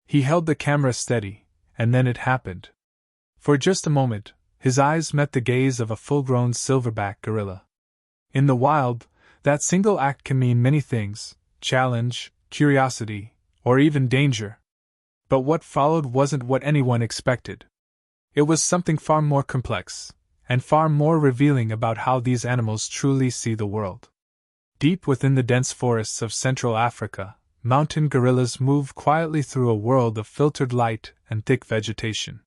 He held the camera steady, and then it happened. For just a moment, his eyes met the gaze of a full-grown silverback gorilla. In the wild, that single act can mean many things: challenge, curiosity, or even danger. But what followed wasn't what anyone expected. It was something far more complex, and far more revealing about how these animals truly see the world. Deep within the dense forests of Central Africa, mountain gorillas move quietly through a world of filtered light and thick vegetation.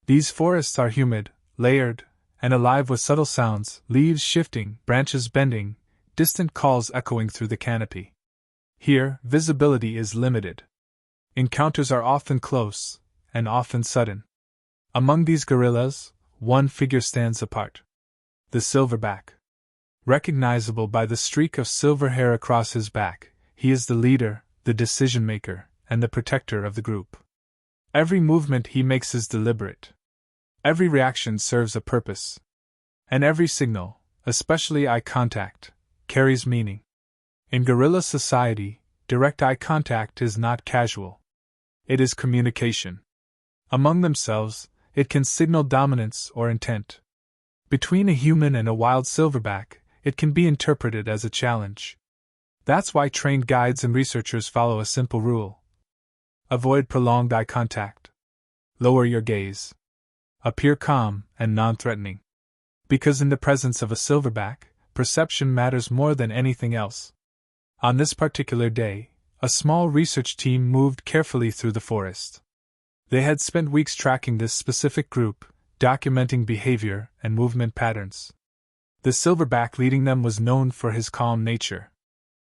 These forests are humid, layered, and alive with subtle sounds: leaves shifting, branches bending, distant calls echoing through the canopy. Here, visibility is limited. Encounters are often close, and often sudden. Among these gorillas, one figure stands apart: the silverback. Recognizable by the streak of silver hair across his back, he is the leader, the decision-maker, and the protector of the group. Every movement he makes is deliberate. Every reaction serves a purpose. And every signal, especially eye contact, carries meaning. In gorilla society, direct eye contact is not casual. It is communication. Among themselves, it can signal dominance or intent. Between a human and a wild silverback, it can be interpreted as a challenge. That's why trained guides and researchers follow a simple rule: avoid prolonged eye contact. Lower your gaze. Appear calm and non-threatening. Because in the presence of a silverback, perception matters more than anything else. On this particular day, a small research team moved carefully through the forest. They had spent weeks tracking this specific group, documenting behavior and movement patterns. The silverback leading them was known for his calm nature.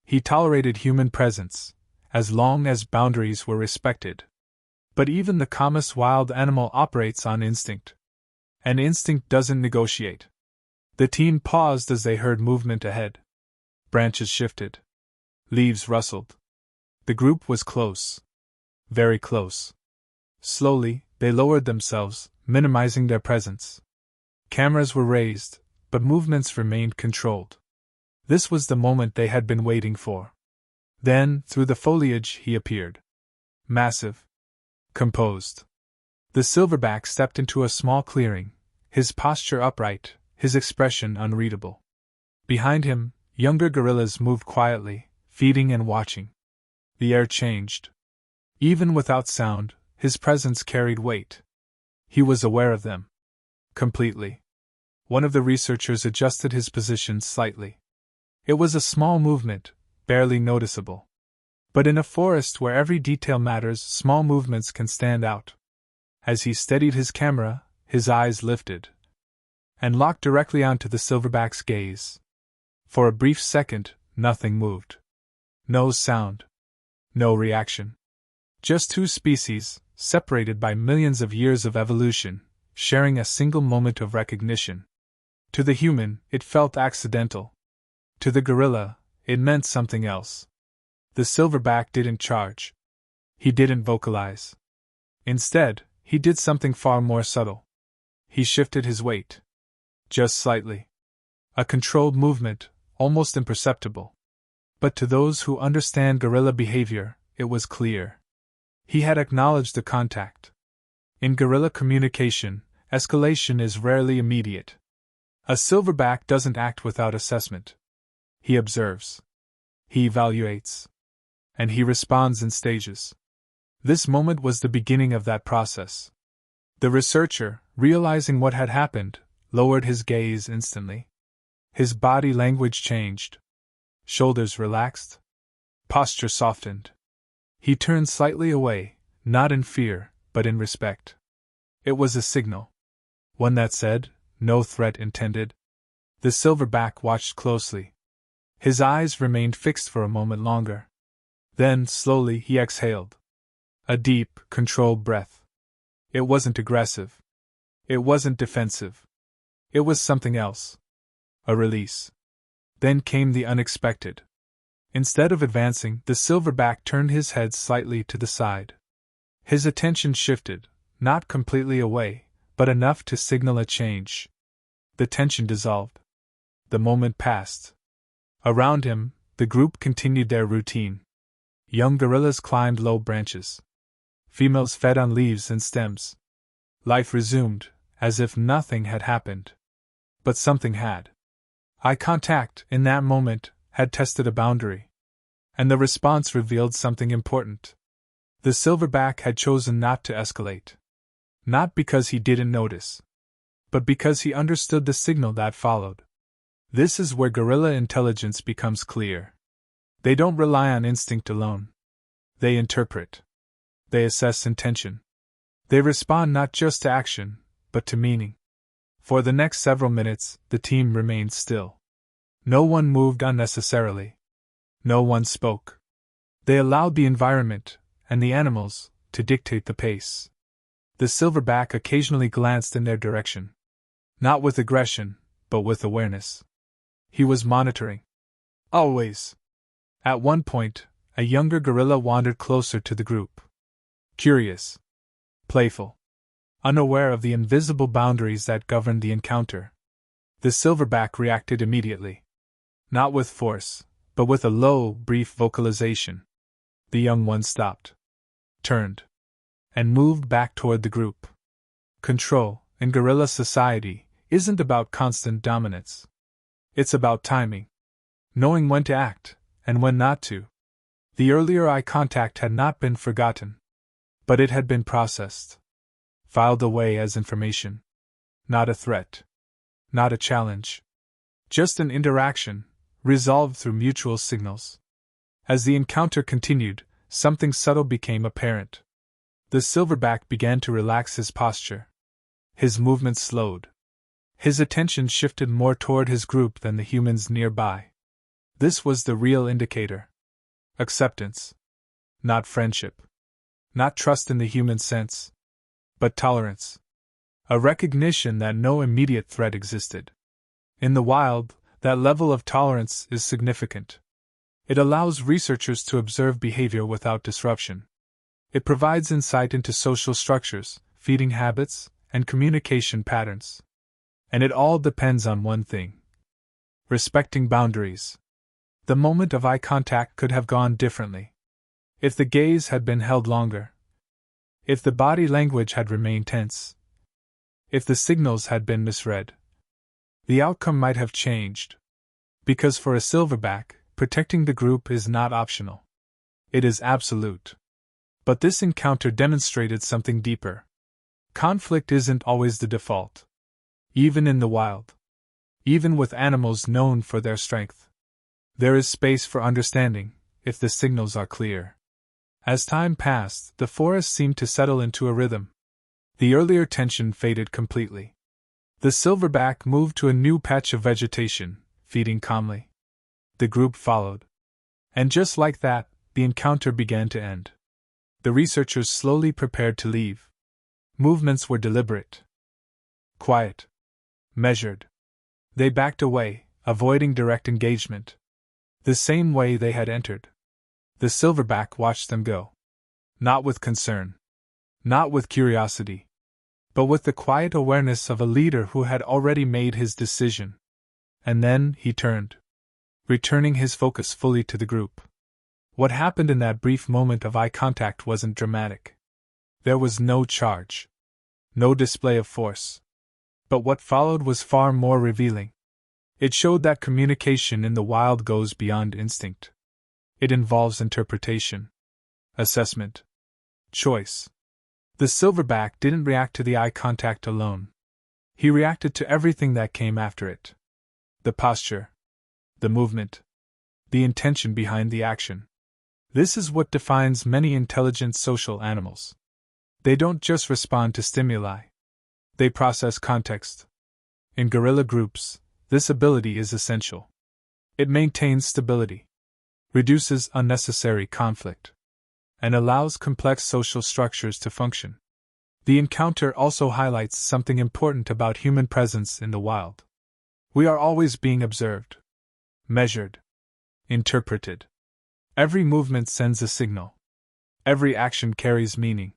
He tolerated human presence, as long as boundaries were respected. But even the calmest wild animal operates on instinct. And instinct doesn't negotiate. The team paused as they heard movement ahead. Branches shifted. Leaves rustled. The group was close. Very close. Slowly, they lowered themselves, minimizing their presence. Cameras were raised, but movements remained controlled. This was the moment they had been waiting for. Then, through the foliage, he appeared. Massive. Composed. The silverback stepped into a small clearing, his posture upright, his expression unreadable. Behind him, younger gorillas moved quietly, feeding and watching. The air changed. Even without sound, his presence carried weight. He was aware of them. Completely. One of the researchers adjusted his position slightly. It was a small movement, barely noticeable. But in a forest where every detail matters, small movements can stand out. As he steadied his camera, his eyes lifted and locked directly onto the silverback's gaze. For a brief second, nothing moved. No sound. No reaction. Just two species, separated by millions of years of evolution, sharing a single moment of recognition. To the human, it felt accidental. To the gorilla, it meant something else. The silverback didn't charge. He didn't vocalize. Instead, he did something far more subtle. He shifted his weight. Just slightly. A controlled movement, almost imperceptible. But to those who understand gorilla behavior, it was clear. He had acknowledged the contact. In gorilla communication, escalation is rarely immediate. A silverback doesn't act without assessment. He observes. He evaluates. And he responds in stages. This moment was the beginning of that process. The researcher, realizing what had happened, lowered his gaze instantly. His body language changed. Shoulders relaxed. Posture softened. He turned slightly away, not in fear, but in respect. It was a signal. One that said, no threat intended. The silverback watched closely. His eyes remained fixed for a moment longer. Then, slowly, he exhaled. A deep, controlled breath. It wasn't aggressive. It wasn't defensive. It was something else. A release. Then came the unexpected. Instead of advancing, the silverback turned his head slightly to the side. His attention shifted, not completely away, but enough to signal a change. The tension dissolved. The moment passed. Around him, the group continued their routine. Young gorillas climbed low branches. Females fed on leaves and stems. Life resumed, as if nothing had happened. But something had. Eye contact, in that moment, had tested a boundary. And the response revealed something important. The silverback had chosen not to escalate. Not because he didn't notice, but because he understood the signal that followed. This is where gorilla intelligence becomes clear. They don't rely on instinct alone. They interpret. They assess intention. They respond not just to action, but to meaning. For the next several minutes, the team remained still. No one moved unnecessarily. No one spoke. They allowed the environment, and the animals, to dictate the pace. The silverback occasionally glanced in their direction. Not with aggression, but with awareness. He was monitoring. Always. At one point, a younger gorilla wandered closer to the group. Curious. Playful. Unaware of the invisible boundaries that governed the encounter. The silverback reacted immediately. Not with force, but with a low, brief vocalization. The young one stopped. Turned. And moved back toward the group. Control, in gorilla society, isn't about constant dominance. It's about timing. Knowing when to act, and when not to. The earlier eye contact had not been forgotten. But it had been processed. Filed away as information. Not a threat. Not a challenge. Just an interaction, resolved through mutual signals. As the encounter continued, something subtle became apparent. The silverback began to relax his posture. His movements slowed. His attention shifted more toward his group than the humans nearby. This was the real indicator. Acceptance. Not friendship. Not trust in the human sense. But tolerance. A recognition that no immediate threat existed. In the wild, that level of tolerance is significant. It allows researchers to observe behavior without disruption. It provides insight into social structures, feeding habits, and communication patterns. And it all depends on one thing: respecting boundaries. The moment of eye contact could have gone differently. If the gaze had been held longer. If the body language had remained tense. If the signals had been misread. The outcome might have changed. Because for a silverback, protecting the group is not optional. It is absolute. But this encounter demonstrated something deeper. Conflict isn't always the default. Even in the wild. Even with animals known for their strength. There is space for understanding, if the signals are clear. As time passed, the forest seemed to settle into a rhythm. The earlier tension faded completely. The silverback moved to a new patch of vegetation, feeding calmly. The group followed. And just like that, the encounter began to end. The researchers slowly prepared to leave. Movements were deliberate. Quiet. Measured. They backed away, avoiding direct engagement. The same way they had entered. The silverback watched them go. Not with concern. Not with curiosity. But with the quiet awareness of a leader who had already made his decision. And then he turned. Returning his focus fully to the group. What happened in that brief moment of eye contact wasn't dramatic. There was no charge. No display of force. But what followed was far more revealing. It showed that communication in the wild goes beyond instinct. It involves interpretation, assessment, choice. The silverback didn't react to the eye contact alone. He reacted to everything that came after it. The posture, the movement, the intention behind the action. This is what defines many intelligent social animals. They don't just respond to stimuli. They process context. In gorilla groups, this ability is essential. It maintains stability, reduces unnecessary conflict, and allows complex social structures to function. The encounter also highlights something important about human presence in the wild. We are always being observed, measured, interpreted. Every movement sends a signal. Every action carries meaning.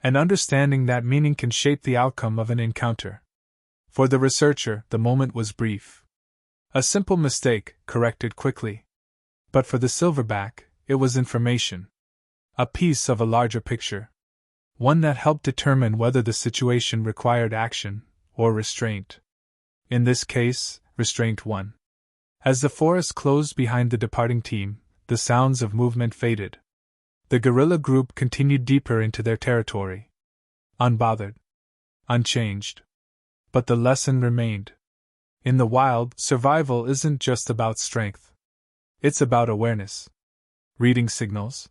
And understanding that meaning can shape the outcome of an encounter. For the researcher, the moment was brief. A simple mistake, corrected quickly. But for the silverback, it was information. A piece of a larger picture. one that helped determine whether the situation required action or restraint. In this case, restraint won. As the forest closed behind the departing team, the sounds of movement faded. The gorilla group continued deeper into their territory. Unbothered. Unchanged. But the lesson remained. In the wild, survival isn't just about strength. It's about awareness. Reading signals.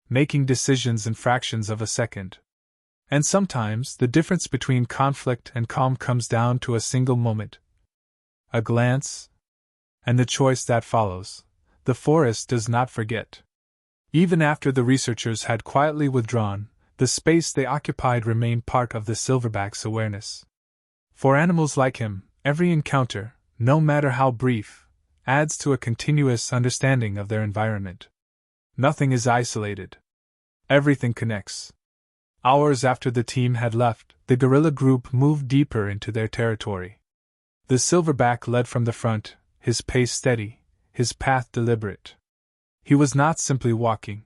Making decisions in fractions of a second. And sometimes the difference between conflict and calm comes down to a single moment. A glance. And the choice that follows. The forest does not forget. Even after the researchers had quietly withdrawn, the space they occupied remained part of the silverback's awareness. For animals like him, every encounter, no matter how brief, adds to a continuous understanding of their environment. Nothing is isolated. Everything connects. Hours after the team had left, the gorilla group moved deeper into their territory. The silverback led from the front, his pace steady, his path deliberate. He was not simply walking.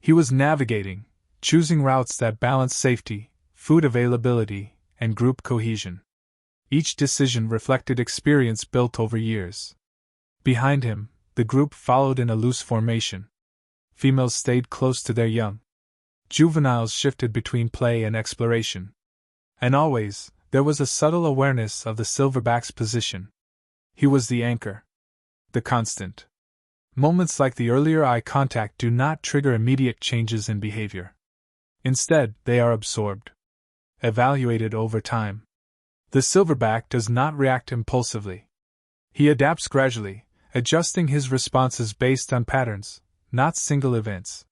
He was navigating, choosing routes that balanced safety, food availability, and group cohesion. Each decision reflected experience built over years. Behind him, the group followed in a loose formation. Females stayed close to their young. Juveniles shifted between play and exploration. And always, there was a subtle awareness of the silverback's position. He was the anchor. The constant. Moments like the earlier eye contact do not trigger immediate changes in behavior. Instead, they are absorbed. Evaluated over time. The silverback does not react impulsively. He adapts gradually, adjusting his responses based on patterns, not single events.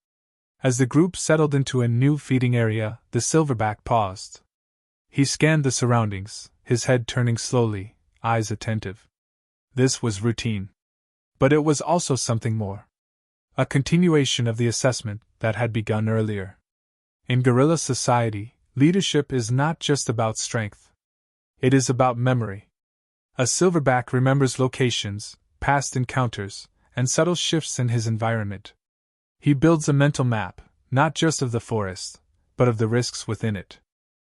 As the group settled into a new feeding area, the silverback paused. He scanned the surroundings, his head turning slowly, eyes attentive. This was routine. But it was also something more. A continuation of the assessment that had begun earlier. In gorilla society, leadership is not just about strength. It is about memory. A silverback remembers locations, past encounters, and subtle shifts in his environment. He builds a mental map, not just of the forest, but of the risks within it.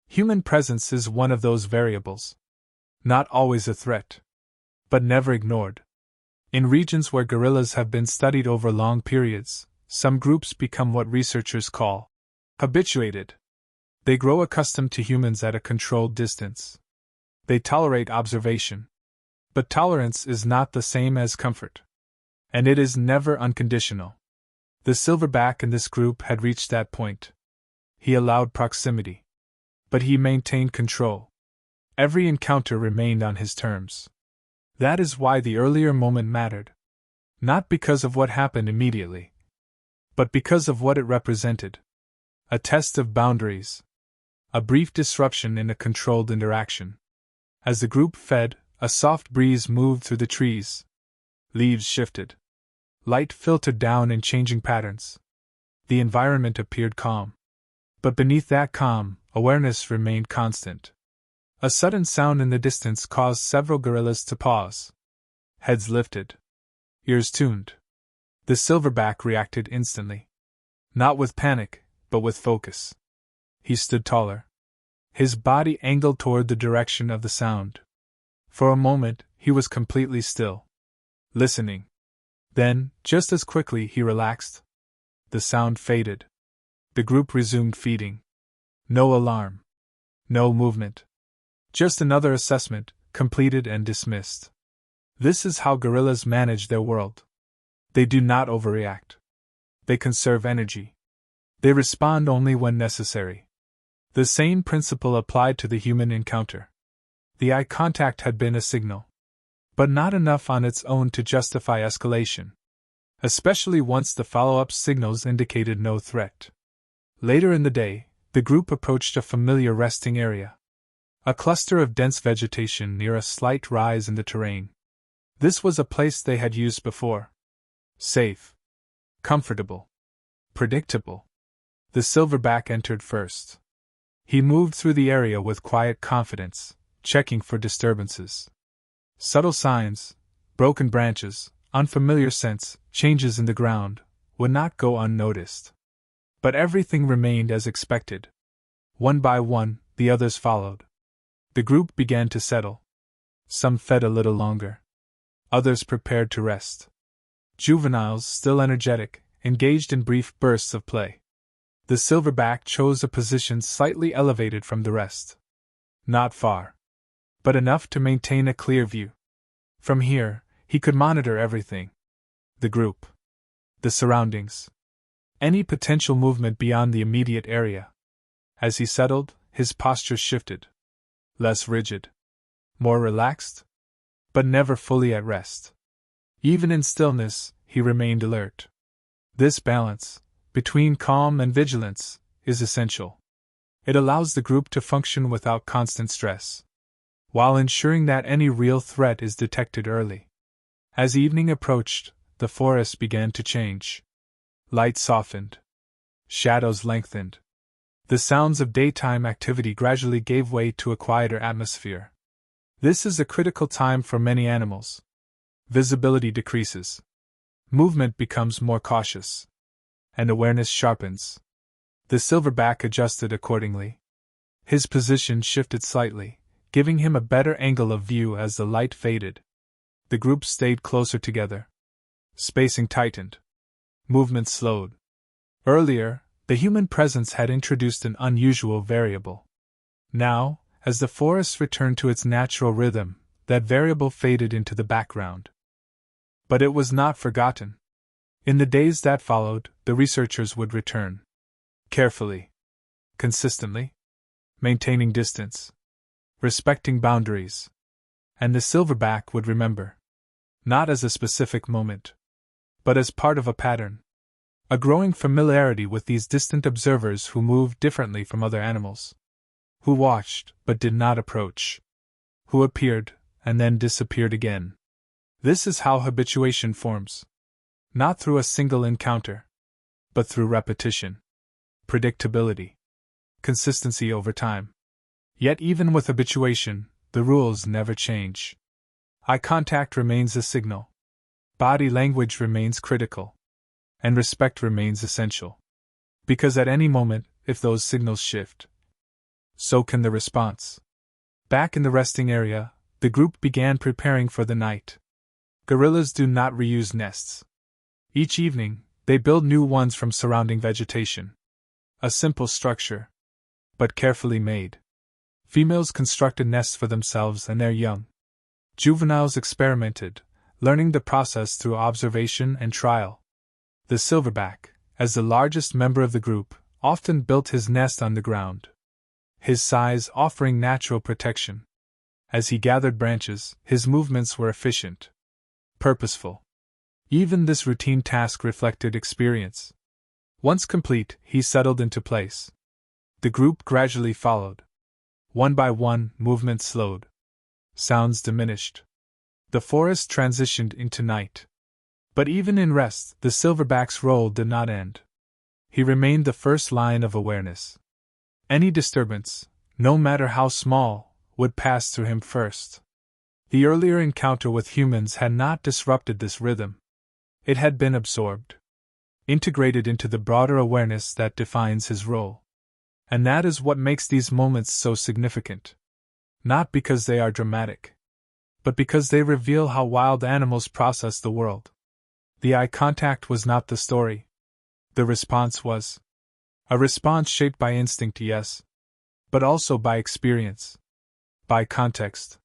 Human presence is one of those variables. Not always a threat, but never ignored. In regions where gorillas have been studied over long periods, some groups become what researchers call habituated. They grow accustomed to humans at a controlled distance. They tolerate observation. But tolerance is not the same as comfort. And it is never unconditional. The silverback in this group had reached that point. He allowed proximity. But he maintained control. Every encounter remained on his terms. That is why the earlier moment mattered. Not because of what happened immediately, but because of what it represented. A test of boundaries. A brief disruption in a controlled interaction. As the group fed, a soft breeze moved through the trees. Leaves shifted. Light filtered down in changing patterns. The environment appeared calm. But beneath that calm, awareness remained constant. A sudden sound in the distance caused several gorillas to pause. Heads lifted. Ears tuned. The silverback reacted instantly. Not with panic, but with focus. He stood taller. His body angled toward the direction of the sound. For a moment, he was completely still. Listening. Then, just as quickly, he relaxed. The sound faded. The group resumed feeding. No alarm. No movement. Just another assessment, completed and dismissed. This is how gorillas manage their world. They do not overreact. They conserve energy. They respond only when necessary. The same principle applied to the human encounter. The eye contact had been a signal. But not enough on its own to justify escalation. Especially once the follow-up signals indicated no threat. Later in the day, the group approached a familiar resting area. A cluster of dense vegetation near a slight rise in the terrain. This was a place they had used before. Safe. Comfortable. Predictable. The silverback entered first. He moved through the area with quiet confidence, checking for disturbances. Subtle signs, broken branches, unfamiliar scents, changes in the ground, would not go unnoticed. But everything remained as expected. One by one, the others followed. The group began to settle. Some fed a little longer. Others prepared to rest. Juveniles, still energetic, engaged in brief bursts of play. The silverback chose a position slightly elevated from the rest. Not far, but enough to maintain a clear view. From here, he could monitor everything. The group. The surroundings. Any potential movement beyond the immediate area. As he settled, his posture shifted. Less rigid. More relaxed. But never fully at rest. Even in stillness, he remained alert. This balance, between calm and vigilance, is essential. It allows the group to function without constant stress, while ensuring that any real threat is detected early. As evening approached, the forest began to change. Light softened. Shadows lengthened. The sounds of daytime activity gradually gave way to a quieter atmosphere. This is a critical time for many animals. Visibility decreases. Movement becomes more cautious. And awareness sharpens. The silverback adjusted accordingly. His position shifted slightly, giving him a better angle of view as the light faded. The group stayed closer together. Spacing tightened. Movement slowed. Earlier, the human presence had introduced an unusual variable. Now, as the forest returned to its natural rhythm, that variable faded into the background. But it was not forgotten. In the days that followed, the researchers would return. Carefully. Consistently. Maintaining distance. Respecting boundaries. And the silverback would remember. Not as a specific moment, but as part of a pattern. A growing familiarity with these distant observers who moved differently from other animals. Who watched, but did not approach. Who appeared, and then disappeared again. This is how habituation forms. Not through a single encounter, but through repetition. Predictability. Consistency over time. Yet even with habituation, the rules never change. Eye contact remains a signal. Body language remains critical. And respect remains essential. Because at any moment, if those signals shift, so can the response. Back in the resting area, the group began preparing for the night. Gorillas do not reuse nests. Each evening, they build new ones from surrounding vegetation. A simple structure, but carefully made. Females constructed nests for themselves and their young. Juveniles experimented, learning the process through observation and trial. The silverback, as the largest member of the group, often built his nest on the ground. His size offering natural protection. As he gathered branches, his movements were efficient. Purposeful. Even this routine task reflected experience. Once complete, he settled into place. The group gradually followed. One by one, movement slowed. Sounds diminished. The forest transitioned into night. But even in rest, the silverback's role did not end. He remained the first line of awareness. Any disturbance, no matter how small, would pass through him first. The earlier encounter with humans had not disrupted this rhythm. It had been absorbed, integrated into the broader awareness that defines his role. And that is what makes these moments so significant. Not because they are dramatic, but because they reveal how wild animals process the world. The eye contact was not the story. The response was. A response shaped by instinct, yes, but also by experience, by context,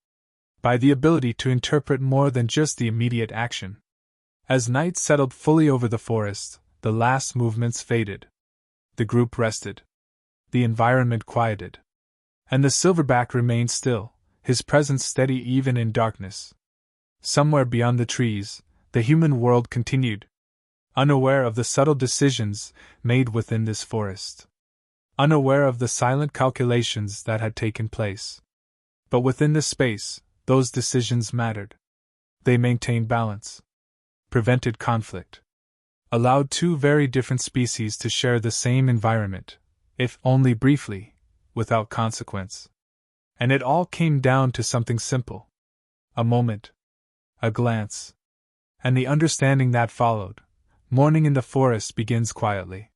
by the ability to interpret more than just the immediate action. As night settled fully over the forest, the last movements faded. The group rested. The environment quieted. And the silverback remained still, his presence steady even in darkness. Somewhere beyond the trees, the human world continued, unaware of the subtle decisions made within this forest. Unaware of the silent calculations that had taken place. But within this space, those decisions mattered. They maintained balance. Prevented conflict. Allowed two very different species to share the same environment, if only briefly, without consequence. And it all came down to something simple. A moment. A glance. And the understanding that followed. Morning in the forest begins quietly.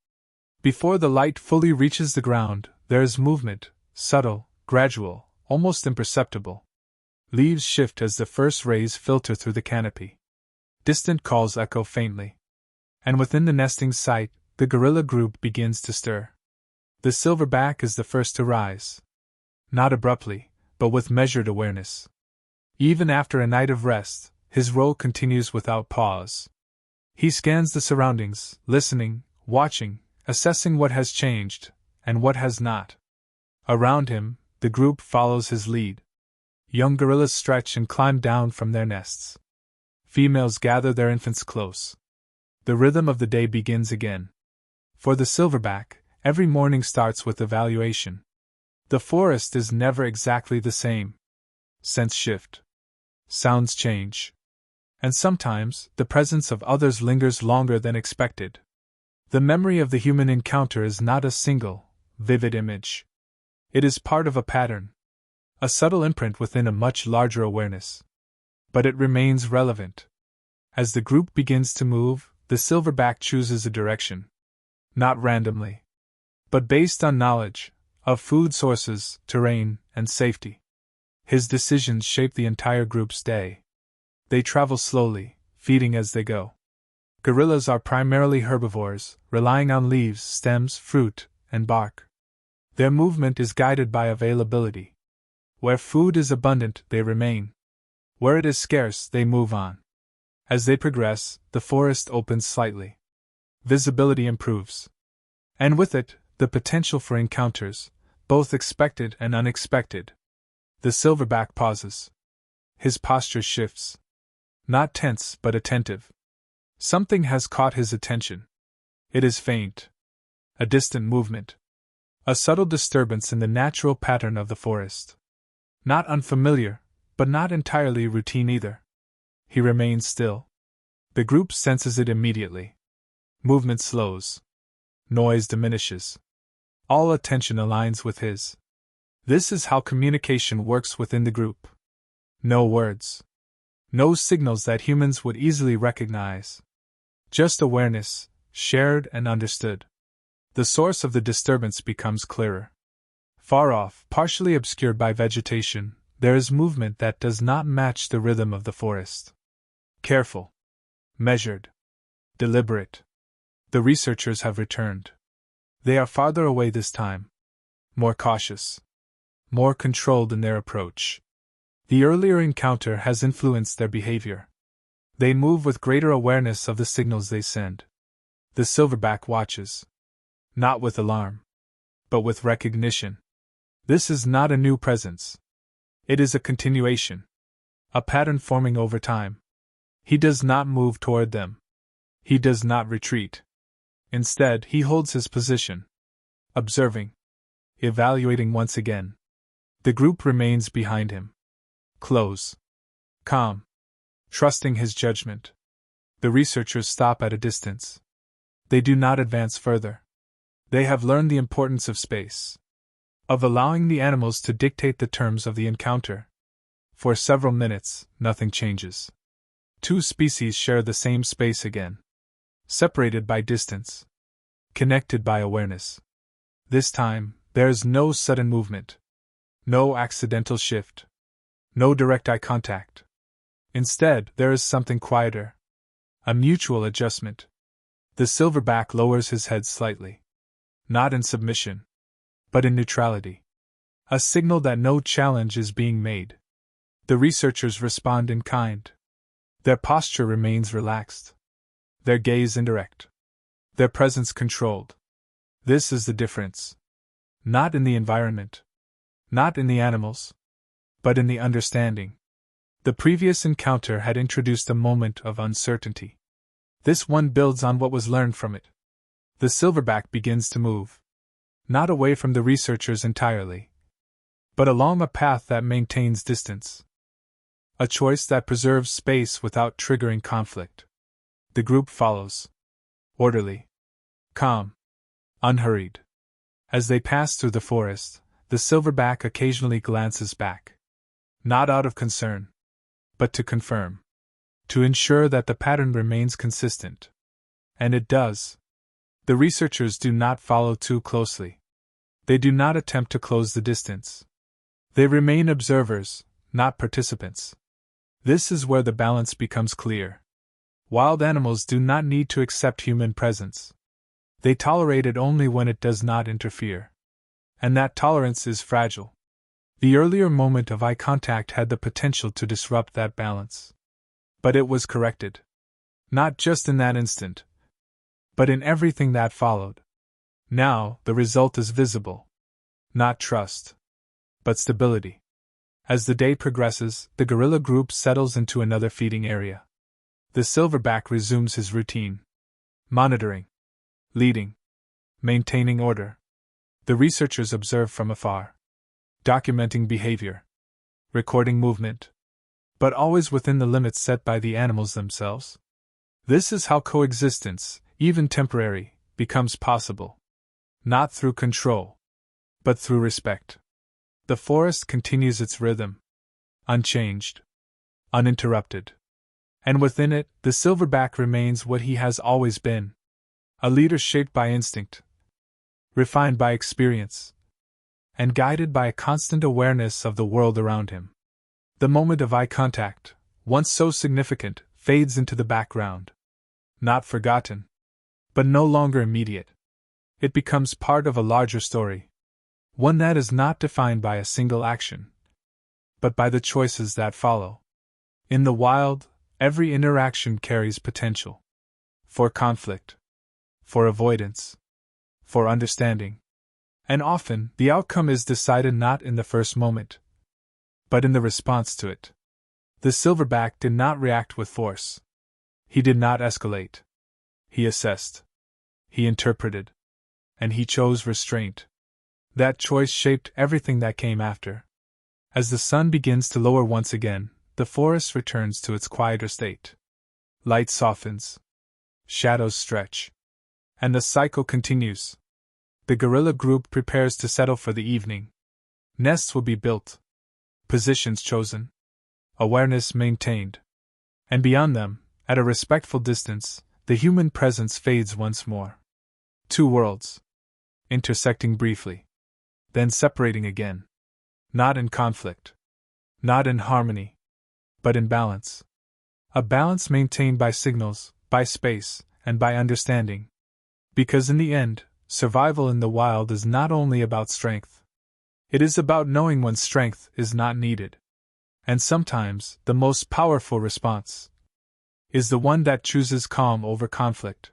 Before the light fully reaches the ground, there is movement, subtle, gradual, almost imperceptible. Leaves shift as the first rays filter through the canopy. Distant calls echo faintly. And within the nesting site, the gorilla group begins to stir. The silverback is the first to rise. Not abruptly, but with measured awareness. Even after a night of rest, his role continues without pause. He scans the surroundings, listening, watching, assessing what has changed, and what has not. Around him, the group follows his lead. Young gorillas stretch and climb down from their nests. Females gather their infants close. The rhythm of the day begins again. For the silverback, every morning starts with evaluation. The forest is never exactly the same. Scents shift. Sounds change. And sometimes, the presence of others lingers longer than expected. The memory of the human encounter is not a single, vivid image. It is part of a pattern. A subtle imprint within a much larger awareness. But it remains relevant. As the group begins to move, the silverback chooses a direction. Not randomly, but based on knowledge of food sources, terrain, and safety. His decisions shape the entire group's day. They travel slowly, feeding as they go. Gorillas are primarily herbivores, relying on leaves, stems, fruit, and bark. Their movement is guided by availability. Where food is abundant, they remain. Where it is scarce, they move on. As they progress, the forest opens slightly. Visibility improves. And with it, the potential for encounters, both expected and unexpected. The silverback pauses. His posture shifts. Not tense, but attentive. Something has caught his attention. It is faint. A distant movement. A subtle disturbance in the natural pattern of the forest. Not unfamiliar, but not entirely routine either. He remains still. The group senses it immediately. Movement slows. Noise diminishes. All attention aligns with his. This is how communication works within the group. No words. No signals that humans would easily recognize. Just awareness, shared and understood. The source of the disturbance becomes clearer. Far off, partially obscured by vegetation, there is movement that does not match the rhythm of the forest. Careful. Measured. Deliberate. The researchers have returned. They are farther away this time. More cautious. More controlled in their approach. The earlier encounter has influenced their behavior. They move with greater awareness of the signals they send. The silverback watches. Not with alarm, but with recognition. This is not a new presence. It is a continuation. A pattern forming over time. He does not move toward them. He does not retreat. Instead, he holds his position. Observing. Evaluating once again. The group remains behind him. Close. Calm. Trusting his judgment. The researchers stop at a distance. They do not advance further. They have learned the importance of space. Of allowing the animals to dictate the terms of the encounter. For several minutes, nothing changes. Two species share the same space again. Separated by distance. Connected by awareness. This time, there is no sudden movement. No accidental shift. No direct eye contact. Instead, there is something quieter. A mutual adjustment. The silverback lowers his head slightly. Not in submission, but in neutrality. A signal that no challenge is being made. The researchers respond in kind. Their posture remains relaxed. Their gaze indirect. Their presence controlled. This is the difference. Not in the environment. Not in the animals. But in the understanding. The previous encounter had introduced a moment of uncertainty. This one builds on what was learned from it. The silverback begins to move. Not away from the researchers entirely, but along a path that maintains distance. A choice that preserves space without triggering conflict. The group follows. Orderly. Calm. Unhurried. As they pass through the forest, the silverback occasionally glances back. Not out of concern, but to confirm. To ensure that the pattern remains consistent. And it does. The researchers do not follow too closely. They do not attempt to close the distance. They remain observers, not participants. This is where the balance becomes clear. Wild animals do not need to accept human presence. They tolerate it only when it does not interfere. And that tolerance is fragile. The earlier moment of eye contact had the potential to disrupt that balance. But it was corrected. Not just in that instant, but in everything that followed. Now, the result is visible. Not trust, but stability. As the day progresses, the gorilla group settles into another feeding area. The silverback resumes his routine. Monitoring, leading, maintaining order. The researchers observe from afar, documenting behavior, recording movement, but always within the limits set by the animals themselves. This is how coexistence, even temporary, becomes possible. Not through control, but through respect. The forest continues its rhythm, unchanged, uninterrupted. And within it, the silverback remains what he has always been. A leader shaped by instinct, refined by experience, and guided by a constant awareness of the world around him. The moment of eye contact, once so significant, fades into the background. Not forgotten, but no longer immediate. It becomes part of a larger story. One that is not defined by a single action, but by the choices that follow. In the wild, every interaction carries potential. For conflict, for avoidance, for understanding. And often, the outcome is decided not in the first moment, but in the response to it. The silverback did not react with force. He did not escalate. He assessed. He interpreted. And he chose restraint. That choice shaped everything that came after. As the sun begins to lower once again, the forest returns to its quieter state. Light softens. Shadows stretch. And the cycle continues. The gorilla group prepares to settle for the evening. Nests will be built. Positions chosen. Awareness maintained. And beyond them, at a respectful distance, the human presence fades once more. Two worlds. Intersecting briefly. Then separating again. Not in conflict. Not in harmony. But in balance. A balance maintained by signals, by space, and by understanding. Because in the end, survival in the wild is not only about strength. It is about knowing when strength is not needed. And sometimes, the most powerful response is the one that chooses calm over conflict.